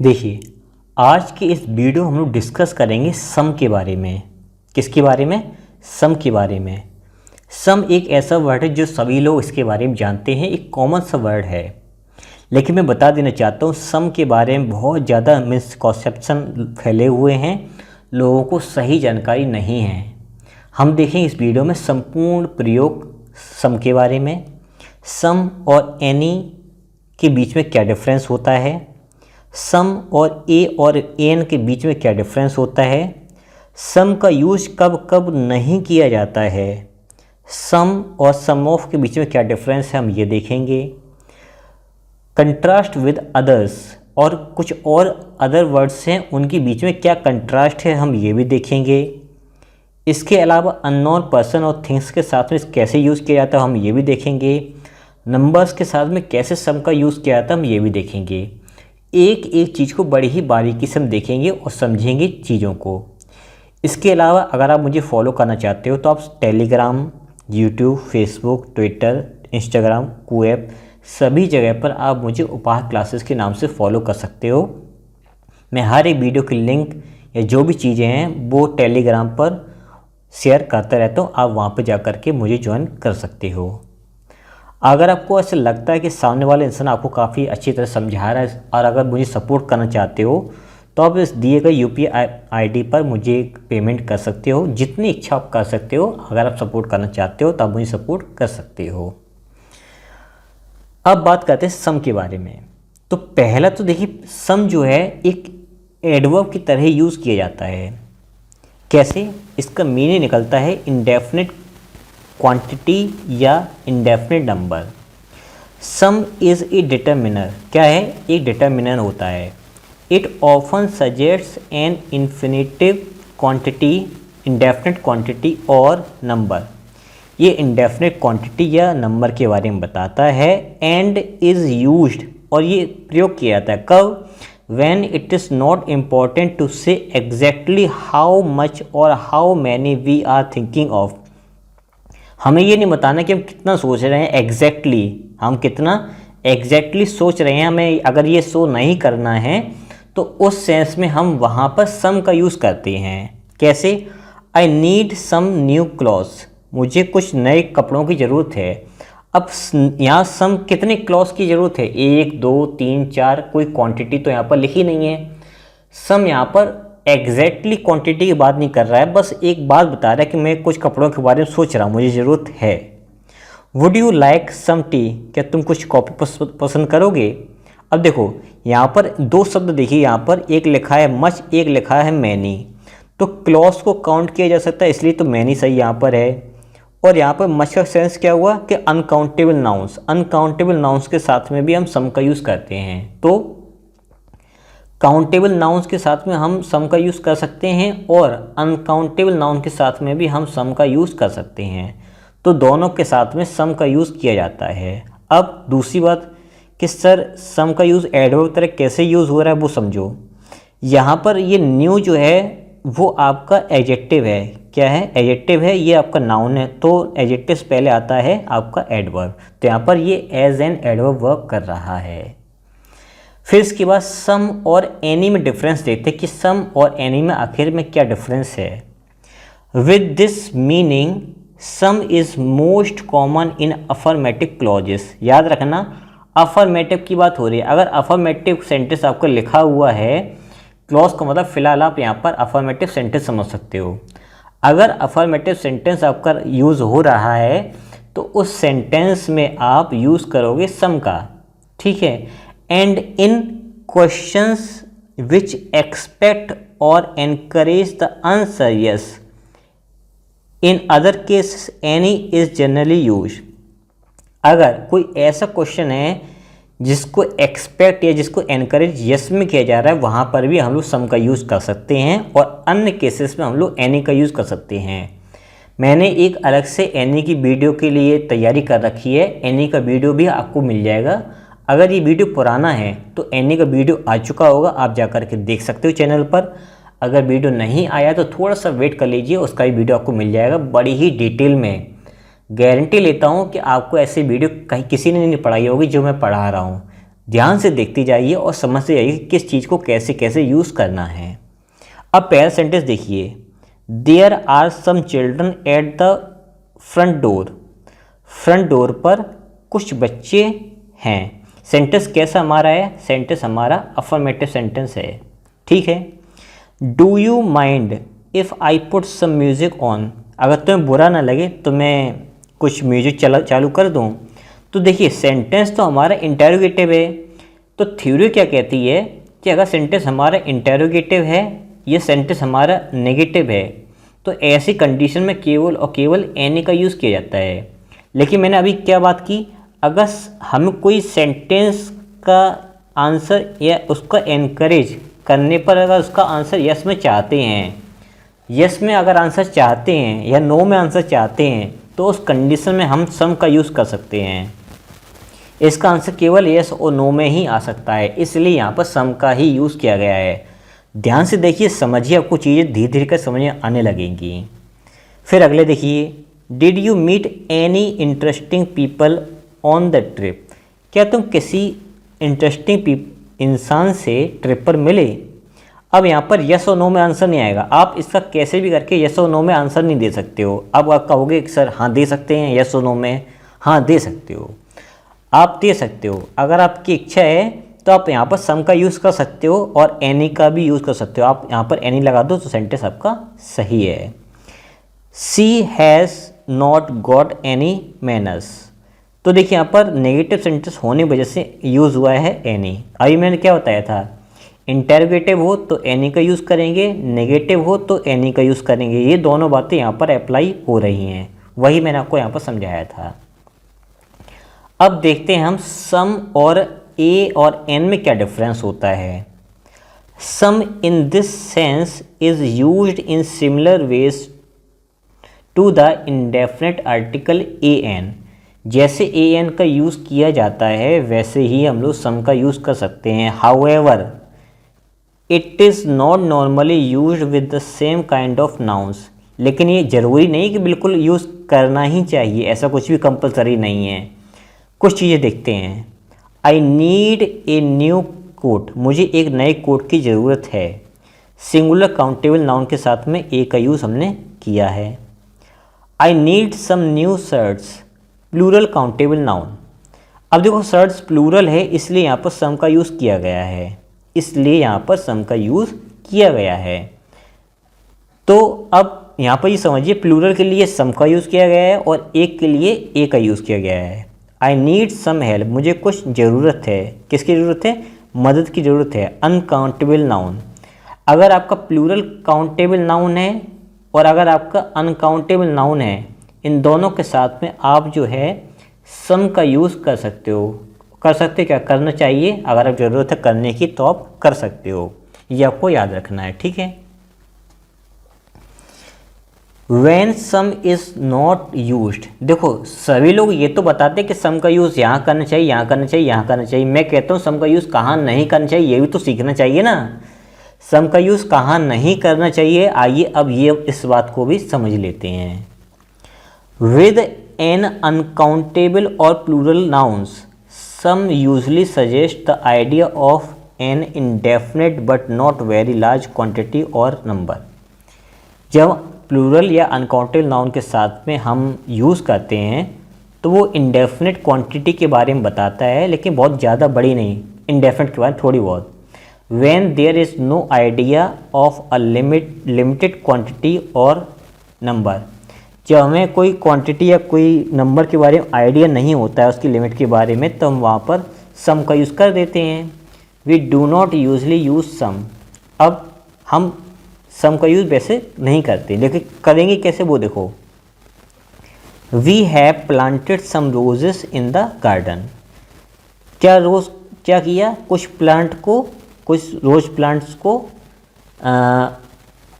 देखिए, आज के इस वीडियो हम लोग डिस्कस करेंगे सम के बारे में। किसके बारे में? सम के बारे में। सम एक ऐसा वर्ड है जो सभी लोग इसके बारे में जानते हैं, एक कॉमन सा वर्ड है। लेकिन मैं बता देना चाहता हूँ, सम के बारे में बहुत ज़्यादा मिसकॉन्सेप्शन फैले हुए हैं, लोगों को सही जानकारी नहीं है। हम देखेंगे इस वीडियो में संपूर्ण प्रयोग सम के बारे में, सम और एनी के बीच में क्या डिफरेंस होता है, सम और ए और एन के बीच में क्या डिफरेंस होता है, सम का यूज कब कब नहीं किया जाता है, सम और सम ऑफ के बीच में क्या डिफरेंस है हम ये देखेंगे। कंट्रास्ट विद अदर्स और कुछ और अदर वर्ड्स हैं, उनके बीच में क्या कंट्रास्ट है हम ये भी देखेंगे। इसके अलावा अननोन पर्सन और थिंग्स के साथ में कैसे यूज़ किया जाता है हम ये भी देखेंगे। नंबर्स के साथ में कैसे सम का यूज़ किया जाता है हम ये भी देखेंगे। एक एक चीज़ को बड़ी ही बारीकी से हम देखेंगे और समझेंगे चीज़ों को। इसके अलावा अगर आप मुझे फॉलो करना चाहते हो तो आप Telegram, YouTube, Facebook, Twitter, Instagram, क्वेब सभी जगह पर आप मुझे उपहार क्लासेस के नाम से फॉलो कर सकते हो। मैं हर एक वीडियो की लिंक या जो भी चीज़ें हैं वो टेलीग्राम पर शेयर करता रहता हूँ, आप वहाँ पर जा कर के मुझे ज्वाइन कर सकते हो। अगर आपको ऐसा लगता है कि सामने वाले इंसान आपको काफ़ी अच्छी तरह समझा रहा है और अगर मुझे सपोर्ट करना चाहते हो तो आप इस दिए गए UPI ID पर मुझे पेमेंट कर सकते हो, जितनी इच्छा आप कर सकते हो। अगर आप सपोर्ट करना चाहते हो तो आप मुझे सपोर्ट कर सकते हो। अब बात करते हैं सम के बारे में। तो पहला तो देखिए, सम जो है एक एडवर्ब की तरह यूज़ किया जाता है। कैसे? इसका मीनिंग निकलता है इंडेफिनिट क्वांटिटी या indefinite number. Some is a determiner. क्या है? एक डिटर्मिनर होता है। It often suggests an infinitive quantity, indefinite quantity और नंबर। ये इंडेफिनिट क्वांटिटी या नंबर के बारे में बताता है। एंड इज़ यूज्ड, और ये प्रयोग किया जाता है कब? When it is not important to say exactly how much or how many we are thinking of। हमें ये नहीं बताना कि हम कितना सोच रहे हैं एग्जैक्टली, हम कितना एग्जैक्टली सोच रहे हैं। हमें अगर ये शो नहीं करना है तो उस सेंस में हम वहाँ पर सम का यूज़ करते हैं। कैसे? I need some new clothes. मुझे कुछ नए कपड़ों की ज़रूरत है। अब यहाँ सम कितने क्लॉथ्स की ज़रूरत है? 1, 2, 3, 4, कोई क्वांटिटी तो यहाँ पर लिखी नहीं है। सम यहाँ पर एग्जैक्टली क्वांटिटी की बात नहीं कर रहा है, बस एक बात बता रहा है कि मैं कुछ कपड़ों के बारे में सोच रहा हूँ, मुझे ज़रूरत है। Would you like some tea? क्या तुम कुछ कॉफ़ी पसंद करोगे? अब देखो यहाँ पर दो शब्द देखिए, यहाँ पर एक लिखा है मच, एक लिखा है मैनी। तो क्लॉथ्स को काउंट किया जा सकता है, इसलिए तो मैनी सही यहाँ पर है। और यहाँ पर मच का सेंस क्या हुआ कि अनकाउंटेबल नाउंस। अनकाउंटेबल नाउंस के साथ में भी हम सम का यूज़ करते हैं। तो काउंटेबल नाउंस के साथ में हम सम का यूज़ कर सकते हैं और अनकाउंटेबल नाउन के साथ में भी हम सम का यूज़ कर सकते हैं। तो दोनों के साथ में सम का यूज़ किया जाता है। अब दूसरी बात कि सर सम का यूज़ एडवर्ब तरह कैसे यूज़ हो रहा है वो समझो। यहाँ पर ये न्यू जो है वो आपका एडजेक्टिव है। क्या है? एडजेक्टिव है, ये आपका नाउन है। तो एडजेक्टिव से पहले आता है आपका एडवर्ब। तो यहाँ पर ये एज एन एडवर्ब वर्क कर रहा है। फिर इसके बाद सम और एनी में डिफरेंस देखते हैं कि सम और एनी में आखिर में क्या डिफरेंस है। With this meaning some is most common in affirmative clauses. याद रखना, अफर्मेटिव की बात हो रही है। अगर अफर्मेटिव सेंटेंस आपका लिखा हुआ है, क्लॉज का मतलब फिलहाल आप यहाँ पर अफर्मेटिव सेंटेंस समझ सकते हो। अगर अफर्मेटिव सेंटेंस आपका यूज़ हो रहा है तो उस सेंटेंस में आप यूज़ करोगे सम का। ठीक है? And in questions which expect और encourage the answer yes, in other case any is generally use. अगर कोई ऐसा क्वेश्चन है जिसको एक्सपेक्ट या जिसको एनकरेज यस में किया जा रहा है, वहाँ पर भी हम लोग सम का यूज़ कर सकते हैं और अन्य केसेस में हम लोग एनी का यूज़ कर सकते हैं। मैंने एक अलग से एनी की वीडियो के लिए तैयारी कर रखी है, एनी का वीडियो भी आपको मिल जाएगा। अगर ये वीडियो पुराना है तो एनी का वीडियो आ चुका होगा, आप जा कर के देख सकते हो चैनल पर। अगर वीडियो नहीं आया तो थोड़ा सा वेट कर लीजिए, उसका भी वीडियो आपको मिल जाएगा बड़ी ही डिटेल में। गारंटी लेता हूँ कि आपको ऐसी वीडियो कहीं किसी ने नहीं पढ़ाई होगी जो मैं पढ़ा रहा हूँ। ध्यान से देखते जाइए और समझते जाइए कि किस चीज़ को कैसे कैसे यूज़ करना है। अब पहला सेंटेंस देखिए, there are some children at the front door. Front door पर कुछ बच्चे हैं। सेंटेंस कैसा हमारा है? सेंटेंस हमारा अफर्मेटिव सेंटेंस है, ठीक है। Do you mind if I put some music on. अगर तुम्हें बुरा ना लगे तो मैं कुछ म्यूज़िक चालू कर दूँ। तो देखिए सेंटेंस तो हमारा इंटेरोगेटिव है, तो थ्योरी क्या कहती है कि अगर सेंटेंस हमारा इंटेरोगेटिव है, ये सेंटेंस हमारा नेगेटिव है, तो ऐसी कंडीशन में केवल और केवल एनी का यूज़ किया जाता है। लेकिन मैंने अभी क्या बात की, अगर हम कोई सेंटेंस का आंसर या उसका एनकरेज करने पर अगर उसका आंसर यस में चाहते हैं, यस में अगर आंसर चाहते हैं या नो में आंसर चाहते हैं, तो उस कंडीशन में हम सम का यूज़ कर सकते हैं। इसका आंसर केवल यस और नो में ही आ सकता है, इसलिए यहाँ पर सम का ही यूज़ किया गया है। ध्यान से देखिए, समझिए, आपको चीज़ें धीरे धीरे कर समझ में आने लगेंगी। फिर अगले देखिए, did you meet any interesting people on the trip. क्या तुम किसी इंटरेस्टिंग इंसान से ट्रिप पर मिले। अब यहाँ पर यस और नो में आंसर नहीं आएगा, आप इसका कैसे भी करके यस और नो में आंसर नहीं दे सकते हो। अब आप कहोगे सर हाँ दे सकते हैं यस और नो में, हाँ दे सकते हो, आप दे सकते हो। अगर आपकी इच्छा है तो आप यहाँ पर सम का यूज़ कर सकते हो और एनी का भी यूज़ कर सकते हो। आप यहाँ पर एनी लगा दो तो सेंटेंस आपका सही है। She has not got any manners. तो देखिए यहाँ पर नेगेटिव सेंटेंस होने की वजह से यूज़ हुआ है एनी। अभी मैंने क्या बताया था, इंटेरोगेटिव हो तो एनी का यूज़ करेंगे, नेगेटिव हो तो एनी का यूज़ करेंगे। ये दोनों बातें यहाँ पर अप्लाई हो रही हैं, वही मैंने आपको यहाँ पर समझाया था। अब देखते हैं हम सम और ए और एन में क्या डिफरेंस होता है। Some in this sense is used in similar ways to the indefinite article a an. जैसे ए एन का यूज़ किया जाता है वैसे ही हम लोग सम का यूज़ कर सकते हैं। However it is not normally used with the same kind of nouns. लेकिन ये ज़रूरी नहीं कि बिल्कुल यूज़ करना ही चाहिए, ऐसा कुछ भी कंपलसरी नहीं है। कुछ चीज़ें देखते हैं। I need a new coat. मुझे एक नए कोट की ज़रूरत है। सिंगुलर काउंटेबल नाउन के साथ में ए का यूज़ हमने किया है। I need some new shirts, plural countable noun. अब देखो शर्ट्स प्लूरल है इसलिए यहाँ पर सम का यूज़ किया गया है, इसलिए यहाँ पर सम का यूज़ किया गया है। तो अब यहाँ पर ये समझिए, प्लूरल के लिए सम का यूज़ किया गया है और एक के लिए ए का यूज़ किया गया है। I need some help. मुझे कुछ ज़रूरत है। किसकी ज़रूरत है? मदद की ज़रूरत है। Uncountable noun. अगर आपका प्लूरल काउंटेबल नाउन है और अगर आपका अनकाउंटेबल नाउन है, इन दोनों के साथ में आप जो है सम का यूज़ कर सकते हो। कर सकते क्या करना चाहिए, अगर आप ज़रूरत है करने की तो आप कर सकते हो, ये आपको याद रखना है, ठीक है। When sum is not used, देखो सभी लोग ये तो बताते हैं कि सम का यूज़ यहाँ करना चाहिए, यहाँ करना चाहिए, यहाँ करना चाहिए। मैं कहता हूँ सम का यूज़ कहाँ नहीं करना चाहिए, ये भी तो सीखना चाहिए ना। सम का यूज़ कहाँ नहीं करना चाहिए, आइए अब ये इस बात को भी समझ लेते हैं। विद एन अनकाउंटेबल और plural nouns some usually suggest the idea of an indefinite but not very large quantity और नंबर। जब प्लूरल या अनकाउंटेबल नाउन के साथ में हम यूज़ करते हैं तो वो इंडेफिनिट क्वांटिटी के बारे में बताता है, लेकिन बहुत ज़्यादा बड़ी नहीं, इंडेफिनिट के बारे में थोड़ी बहुत। When there is no idea of a limited quantity और नंबर, जब हमें कोई क्वांटिटी या कोई नंबर के बारे में आइडिया नहीं होता है, उसकी लिमिट के बारे में, तो हम वहाँ पर सम का यूज़ कर देते हैं। We do not usually use some. अब हम सम का यूज़ वैसे नहीं करते, लेकिन करेंगे कैसे वो देखो। We have planted some roses in the garden. क्या किया, कुछ रोज प्लांट्स को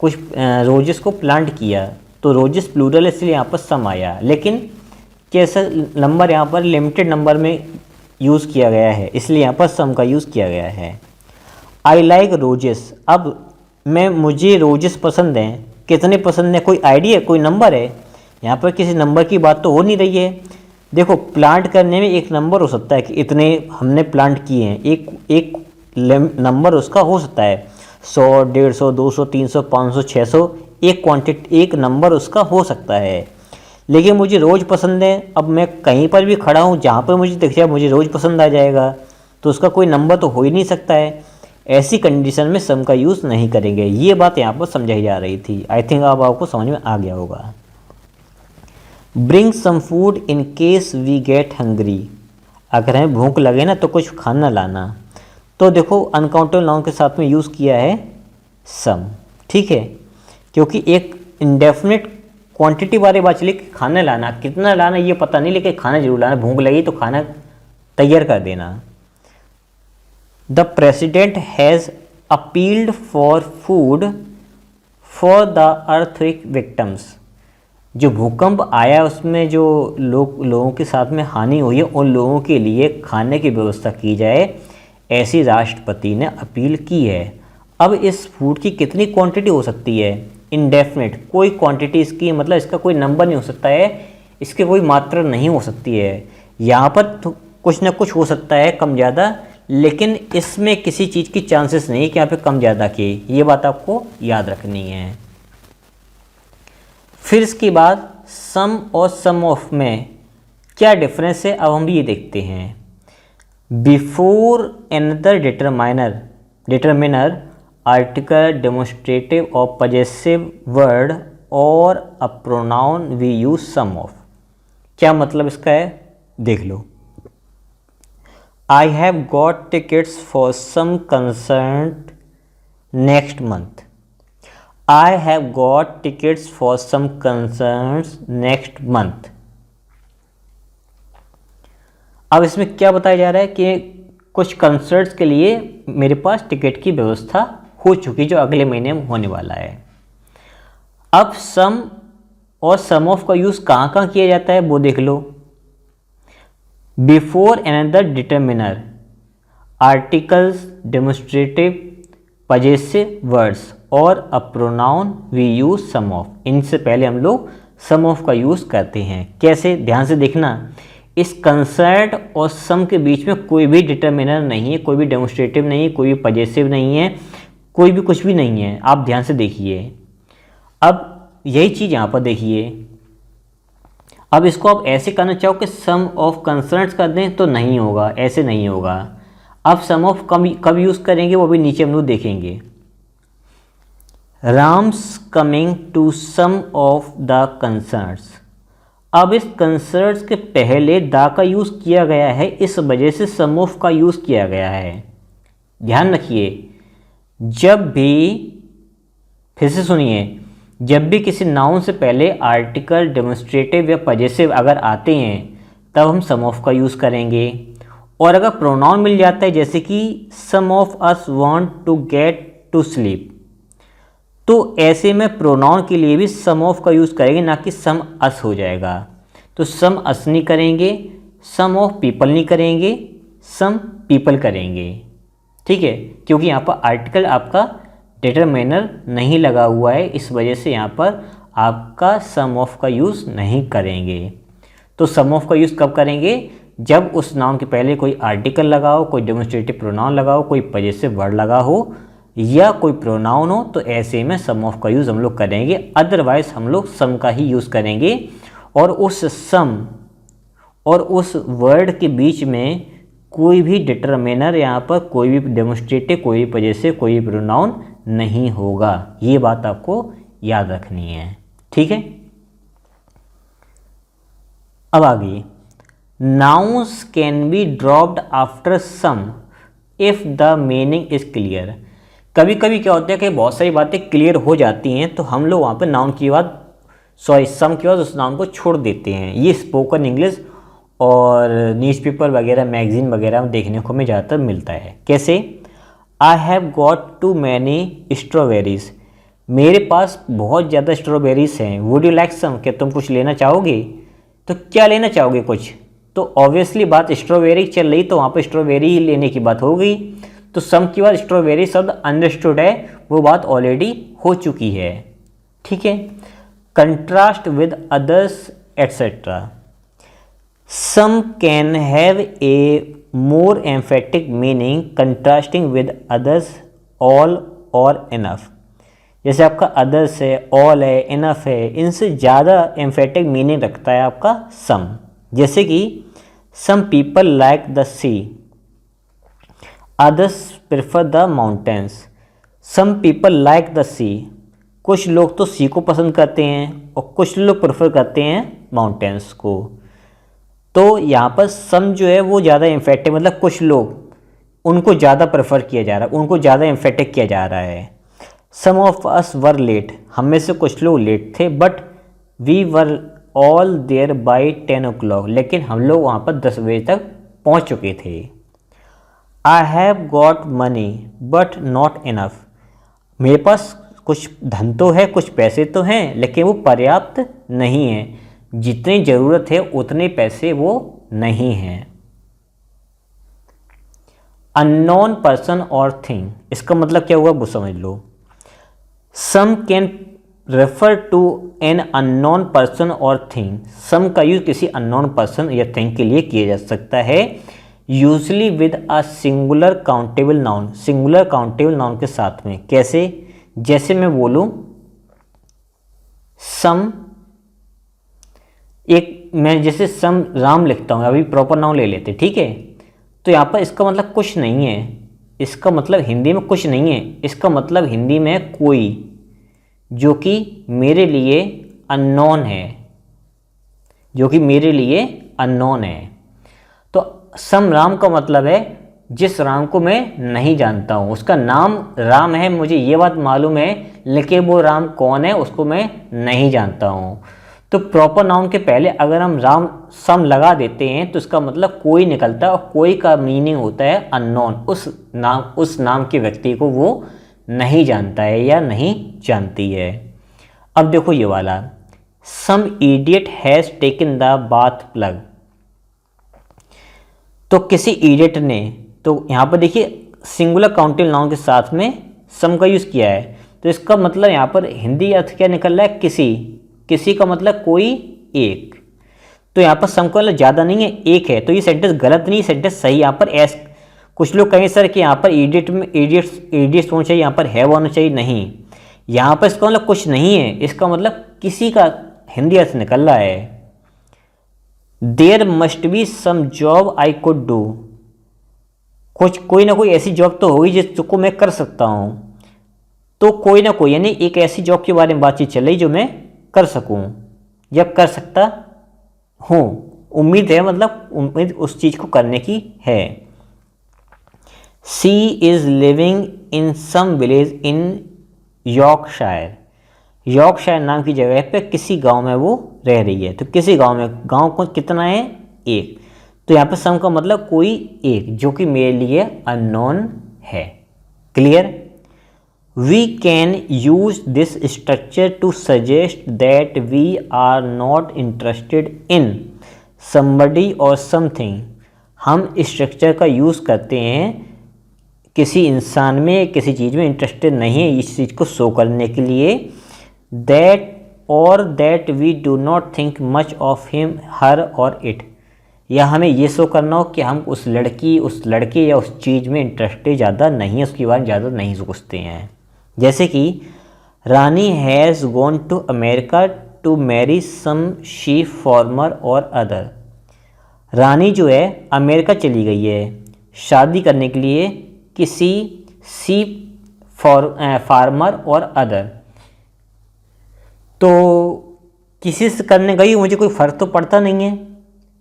कुछ रोजेस को प्लांट किया। तो रोजेस प्लूरल है इसलिए यहाँ पर सम आया, लेकिन कैसा नंबर यहाँ पर लिमिटेड नंबर में यूज़ किया गया है, इसलिए यहाँ पर सम का यूज़ किया गया है। I like roses. अब मुझे रोजेस पसंद हैं, कितने पसंद है, कोई आइडिया, कोई नंबर है, यहाँ पर किसी नंबर की बात तो हो नहीं रही है। देखो प्लांट करने में एक नंबर हो सकता है कि इतने हमने प्लांट किए हैं, एक नंबर उसका हो सकता है 100, 150, 200, 300, 500, 600, एक क्वांटिटी, एक नंबर उसका हो सकता है। लेकिन मुझे रोज़ पसंद है, अब मैं कहीं पर भी खड़ा हूँ जहाँ पर मुझे दिख जाए मुझे रोज़ पसंद आ जाएगा, तो उसका कोई नंबर तो हो ही नहीं सकता है। ऐसी कंडीशन में सम का यूज़ नहीं करेंगे। ये बात यहाँ पर समझाई जा रही थी। आई थिंक अब आपको समझ में आ गया होगा। Bring some food in case we get hungry, अगर हमें भूख लगे ना तो कुछ खाना लाना। तो देखो अनकाउंटेबल नाउन के साथ में यूज़ किया है सम, ठीक है, क्योंकि एक इंडेफिनिट क्वांटिटी बारे बात चली कि खाना लाना, कितना लाना ये पता नहीं, लेकिन खाना जरूर लाना, भूख लगी तो खाना तैयार कर देना। The president has appealed for food for the earthquake victims, जो भूकंप आया उसमें जो लोगों के साथ में हानि हुई है उन लोगों के लिए खाने की व्यवस्था की जाए, ऐसी राष्ट्रपति ने अपील की है। अब इस फूड की कितनी क्वांटिटी हो सकती है? इनडेफिनिट, कोई क्वांटिटी इसकी मतलब इसका कोई नंबर नहीं हो सकता है, इसकी कोई मात्रा नहीं हो सकती है। यहाँ पर तो कुछ ना कुछ हो सकता है कम ज़्यादा, लेकिन इसमें किसी चीज़ की चांसेस नहीं कि यहाँ पे कम ज़्यादा के, ये बात आपको याद रखनी है। फिर इसके बाद सम और सम ऑफ में क्या डिफरेंस है, अब हम ये देखते हैं। Before another determiner article demonstrative और पजेसिव वर्ड और a pronoun we use some of. क्या मतलब इसका है देख लो। I have got tickets for some concert next month. I have got tickets for some concerts next month। अब इसमें क्या बताया जा रहा है कि कुछ कंसर्ट्स के लिए मेरे पास टिकट की व्यवस्था हो चुकी जो अगले महीने में होने वाला है। अब सम और सम ऑफ का यूज़ कहाँ कहाँ किया जाता है वो देख लो। Before another determiner articles demonstrative possessive words और a pronoun we use some of, इनसे पहले हम लोग सम ऑफ का यूज़ करते हैं। कैसे, ध्यान से देखना, इस कंसर्ट और सम के बीच में कोई भी डिटरमिनर नहीं है, कोई भी डेमोन्स्ट्रेटिव नहीं है, कोई भी पजेसिव नहीं है, कोई भी कुछ भी नहीं है। आप ध्यान से देखिए। अब यही चीज़ यहाँ पर देखिए। अब इसको आप ऐसे करना चाहो कि सम ऑफ कंसर्ट्स कर दें तो नहीं होगा, ऐसे नहीं होगा। अब सम ऑफ कब यूज़ करेंगे वो भी नीचे हम लोग देखेंगे। Ram's coming to some of the concerts. अब इस कंसर्ट्स के पहले द का यूज़ किया गया है, इस वजह से सम ऑफ का यूज़ किया गया है। ध्यान रखिए, जब भी, फिर से सुनिए, जब भी किसी नाउन से पहले आर्टिकल डेमोन्स्ट्रेटिव या पजेसिव अगर आते हैं तब हम सम ऑफ का यूज़ करेंगे। और अगर प्रोनाउन मिल जाता है जैसे कि some of us want to get to sleep, तो ऐसे में प्रोनाउन के लिए भी सम ऑफ का यूज़ करेंगे, ना कि सम अस हो जाएगा। तो सम अस नहीं करेंगे, सम ऑफ पीपल नहीं करेंगे, सम पीपल करेंगे, ठीक है, क्योंकि यहाँ पर आर्टिकल आपका डिटरमिनर नहीं लगा हुआ है, इस वजह से यहाँ पर आपका सम ऑफ का यूज़ नहीं करेंगे। तो सम ऑफ का यूज़ कब करेंगे? जब उस नाउन के पहले कोई आर्टिकल लगा हो, कोई डेमोन्स्ट्रेटिव प्रोनाउन लगा हो, कोई पजेसिव वर्ड लगा हो या कोई प्रोनाउन हो, तो ऐसे में सम ऑफ का यूज़ हम लोग करेंगे। अदरवाइज हम लोग सम का ही यूज़ करेंगे। और उस सम और उस वर्ड के बीच में कोई भी डिटरमिनर, यहाँ पर कोई भी डेमोन्स्ट्रेटिव, कोई भी पजेसिव, कोई भी प्रोनाउन नहीं होगा। ये बात आपको याद रखनी है, ठीक है। अब आगे, nouns can be dropped after some if the meaning is clear. कभी कभी क्या होता है कि बहुत सारी बातें क्लियर हो जाती हैं तो हम लोग वहाँ पे नाउन की बाद सम के बाद उस नाउन को छोड़ देते हैं। ये स्पोकन इंग्लिश और न्यूज़पेपर वगैरह, मैगजीन वगैरह में देखने को हमें ज़्यादातर मिलता है। कैसे? I have got too many strawberries. मेरे पास बहुत ज़्यादा स्ट्रॉबेरीज हैं। Would you like some? क्या तुम कुछ लेना चाहोगे? तो क्या लेना चाहोगे कुछ? तो ऑब्वियसली बात स्ट्रॉबेरी चल रही, तो वहाँ पर स्ट्रॉबेरी ही लेने की बात हो गई। तो सम के बाद स्ट्रॉबेरी शब्द अंडरस्टूड है, वो बात ऑलरेडी हो चुकी है, ठीक है। Contrast with others etcetera. Some can have a more emphatic meaning contrasting with others, all और इनफ। जैसे आपका अदर्स है, ऑल है, इनफ है, इनसे ज़्यादा एम्फेटिक मीनिंग रखता है आपका सम। जैसे कि some people like the sea, others prefer the mountains. Some people like the sea, कुछ लोग तो सी को पसंद करते हैं और कुछ लोग प्रेफर करते हैं माउंटेन्स को। तो यहाँ पर सम जो है वो ज़्यादा एम्फेटिक, मतलब कुछ लोग उनको ज़्यादा प्रेफर किया जा रहा है, उनको ज़्यादा एम्फेटिक किया जा रहा है। सम ऑफ अस वर लेट, हम में से कुछ लोग लेट थे, but we were all there by 10 o'clock, लेकिन हम लोग वहाँ पर 10 बजे तक पहुँच चुके थे। आई have got money but not enough, मेरे पास कुछ धन तो है, कुछ पैसे तो हैं, लेकिन वो पर्याप्त नहीं है, जितनी ज़रूरत है उतने पैसे वो नहीं हैं। अननोन पर्सन और थिंग, इसका मतलब क्या हुआ वो समझ लो। Some can refer to an unknown person और थिंग, सम का यूज किसी अननोन पर्सन या थिंग के लिए किया जा सकता है, usually with a singular countable noun, singular countable noun के साथ में। कैसे? जैसे मैं बोलूं सम, एक मैं जैसे सम राम लिखता हूं, अभी प्रॉपर नाउन ले लेते, ठीक है। तो यहाँ पर इसका मतलब कुछ नहीं है, इसका मतलब हिंदी में कुछ नहीं है, इसका मतलब हिंदी में कोई, जो कि मेरे लिए अननोन है, जो कि मेरे लिए अननोन है। तो सम राम का मतलब है जिस राम को मैं नहीं जानता हूँ, उसका नाम राम है, मुझे ये बात मालूम है, लेकिन वो राम कौन है उसको मैं नहीं जानता हूँ। तो प्रॉपर नाउन के पहले अगर हम राम सम लगा देते हैं तो इसका मतलब कोई निकलता है, और कोई का मीनिंग होता है अननोन, उस नाम के व्यक्ति को वो नहीं जानता है या नहीं जानती है। अब देखो ये वाला, some idiot has taken the bath plug, तो किसी इडियट ने, तो यहाँ पर देखिए सिंगुलर काउंटेबल नाउन के साथ में सम का यूज़ किया है, तो इसका मतलब यहाँ पर हिंदी अर्थ क्या निकल रहा है, किसी का मतलब कोई एक। तो यहाँ पर सम का मतलब ज़्यादा नहीं है, एक है, तो ये सेंटेंस गलत नहीं, सेंटेंस सही। यहाँ पर एस, कुछ लोग कहें सर कि यहाँ पर इडियट में इडियट्स होना चाहिए, यहाँ पर हैव होना चाहिए, नहीं, यहाँ पर इसका मतलब कुछ नहीं है, इसका मतलब किसी का हिंदी अर्थ निकल रहा है। There must be some job I could do, कोई ना कोई ऐसी जॉब तो होगी जिसको मैं कर सकता हूँ। तो कोई ना कोई, यानी एक ऐसी जॉब के बारे में बातचीत चल रही जो मैं कर सकूँ या कर सकता हूँ, उम्मीद है, मतलब उम्मीद उस चीज़ को करने की है। She is living in some village in Yorkshire, Yorkshire नाम की जगह पे किसी गांव में वो रह रही है। तो किसी गांव में, गांव को कितना है, एक, तो यहाँ पे सम का मतलब कोई एक, जो कि मेरे लिए अननोन है। Clear? We can use this structure to suggest that we are not interested in somebody और समथिंग, हम इस स्ट्रक्चर का यूज़ करते हैं किसी इंसान में, किसी चीज़ में इंटरेस्टेड नहीं है, इस चीज़ को शो करने के लिए। That we do not think much of him, her और इट, या हमें ये शो करना हो कि हम उस लड़की, उस लड़के या उस चीज़ में इंटरेस्टेड ज़्यादा नहीं है, उसके बारे में ज़्यादा नहीं सोचते हैं। जैसे कि Rani has gone to America to marry some sheep farmer और अदर, रानी जो है अमेरिका चली गई है शादी करने के लिए किसी शीप फार्मर और अदर। तो किसी से करने गई, मुझे कोई फ़र्क तो पड़ता नहीं है,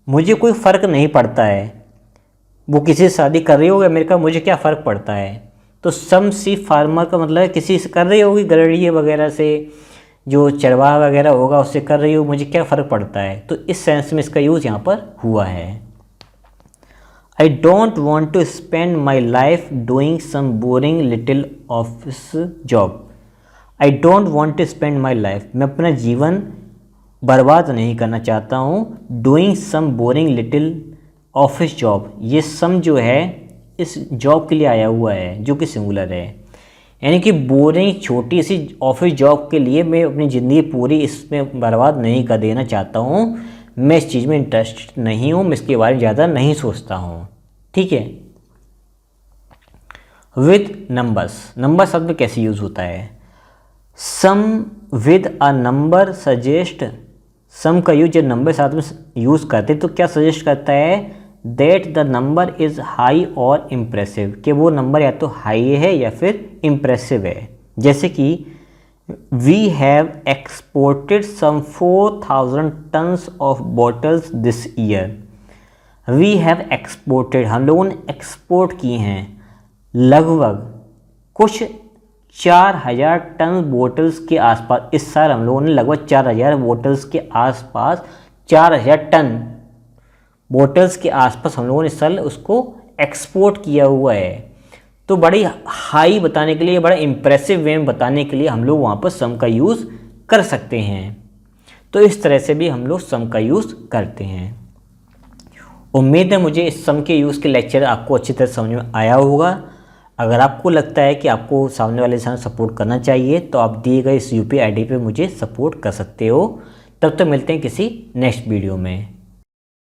मुझे कोई फ़र्क नहीं पड़ता है, वो किसी से शादी कर रही होगी अमेरिका, मुझे क्या फ़र्क पड़ता है। तो सम शीप फार्मर का मतलब है किसी से कर रही होगी, गड़रिये वगैरह से, जो चरवाहा वगैरह होगा उससे कर रही हो, मुझे क्या फ़र्क पड़ता है। तो इस सेंस में इसका यूज़ यहाँ पर हुआ है। I don't want to spend my life doing some boring little office job, I don't want to spend my life, मैं अपना जीवन बर्बाद नहीं करना चाहता हूँ, doing some boring little office job, ये सम जो है इस जॉब के लिए आया हुआ है जो कि सिंगुलर है, यानी कि बोरिंग छोटी सी ऑफिस जॉब के लिए मैं अपनी ज़िंदगी पूरी इसमें बर्बाद नहीं कर देना चाहता हूँ, मैं इस चीज़ में इंटरेस्टेड नहीं हूँ, मैं इसके बारे में ज़्यादा नहीं सोचता हूँ। ठीक है। विद नंबर्स, नंबर शब्द कैसे यूज़ होता है? Some with a number suggest, some का यूज जब नंबर साथ में यूज़ करते तो क्या सजेस्ट करता है? That the number is high और इम्प्रेसिव, कि वो नंबर या तो हाई है या फिर इम्प्रेसिव है। जैसे कि we have exported some 4000 tons of bottles this year. We have exported, हम लोगों ने एक्सपोर्ट किए हैं लगभग कुछ 4000 टन बोटल्स के आसपास। इस साल हम लोगों ने लगभग 4000 बोटल्स के आसपास, 4000 टन बोटल्स के आसपास हम लोगों ने इस साल उसको एक्सपोर्ट किया हुआ है। तो बड़ी हाई बताने के लिए, बड़ा इम्प्रेसिव वे में बताने के लिए हम लोग वहाँ पर सम का यूज़ कर सकते हैं। तो इस तरह से भी हम लोग सम का यूज़ करते हैं। उम्मीद है मुझे इस सम के यूज़ के लेक्चर आपको अच्छी तरह समझ में आया होगा। अगर आपको लगता है कि आपको सामने वाले इंसान सपोर्ट करना चाहिए तो आप दिए गए इस यूपीआई आईडी पे मुझे सपोर्ट कर सकते हो। तब तक मिलते हैं किसी नेक्स्ट वीडियो में।